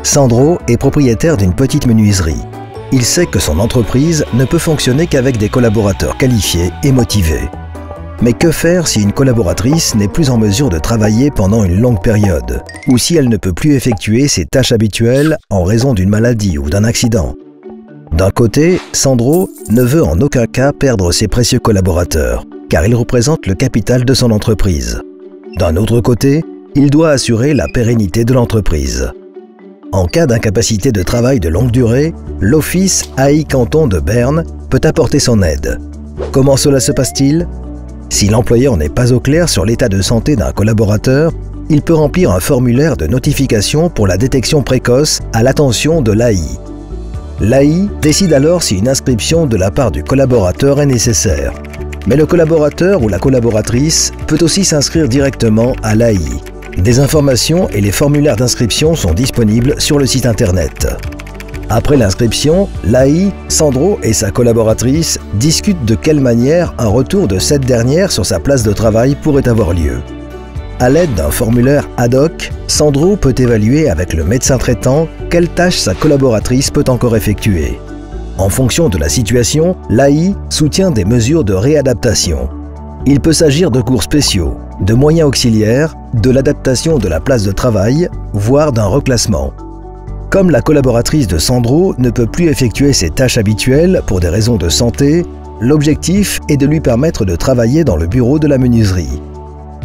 Sandro est propriétaire d'une petite menuiserie. Il sait que son entreprise ne peut fonctionner qu'avec des collaborateurs qualifiés et motivés. Mais que faire si une collaboratrice n'est plus en mesure de travailler pendant une longue période, ou si elle ne peut plus effectuer ses tâches habituelles en raison d'une maladie ou d'un accident? D'un côté, Sandro ne veut en aucun cas perdre ses précieux collaborateurs, car ils représentent le capital de son entreprise. D'un autre côté, il doit assurer la pérennité de l'entreprise. En cas d'incapacité de travail de longue durée, l'Office AI Canton de Berne peut apporter son aide. Comment cela se passe-t-il? Si l'employeur n'est pas au clair sur l'état de santé d'un collaborateur, il peut remplir un formulaire de notification pour la détection précoce à l'attention de l'AI. L'AI décide alors si une inscription de la part du collaborateur est nécessaire. Mais le collaborateur ou la collaboratrice peut aussi s'inscrire directement à l'AI. Des informations et les formulaires d'inscription sont disponibles sur le site internet. Après l'inscription, l'AI, Sandro et sa collaboratrice discutent de quelle manière un retour de cette dernière sur sa place de travail pourrait avoir lieu. À l'aide d'un formulaire ad hoc, Sandro peut évaluer avec le médecin traitant quelle tâche sa collaboratrice peut encore effectuer. En fonction de la situation, l'AI soutient des mesures de réadaptation. Il peut s'agir de cours spéciaux, de moyens auxiliaires, de l'adaptation de la place de travail, voire d'un reclassement. Comme la collaboratrice de Sandro ne peut plus effectuer ses tâches habituelles pour des raisons de santé, l'objectif est de lui permettre de travailler dans le bureau de la menuiserie.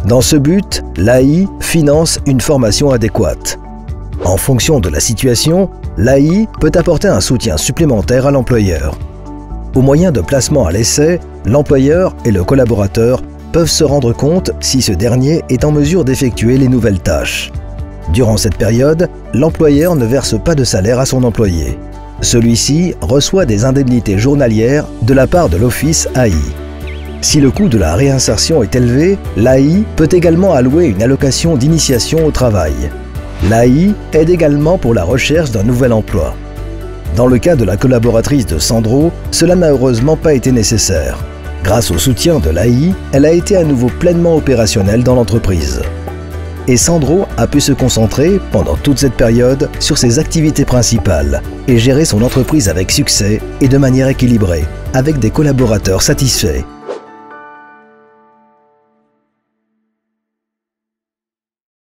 Dans ce but, l'AI finance une formation adéquate. En fonction de la situation, l'AI peut apporter un soutien supplémentaire à l'employeur. Au moyen de placement à l'essai, l'employeur et le collaborateur peuvent se rendre compte si ce dernier est en mesure d'effectuer les nouvelles tâches. Durant cette période, l'employeur ne verse pas de salaire à son employé. Celui-ci reçoit des indemnités journalières de la part de l'Office AI. Si le coût de la réinsertion est élevé, l'AI peut également allouer une allocation d'initiation au travail. L'AI aide également pour la recherche d'un nouvel emploi. Dans le cas de la collaboratrice de Sandro, cela n'a heureusement pas été nécessaire. Grâce au soutien de l'AI, elle a été à nouveau pleinement opérationnelle dans l'entreprise. Et Sandro a pu se concentrer, pendant toute cette période, sur ses activités principales et gérer son entreprise avec succès et de manière équilibrée, avec des collaborateurs satisfaits.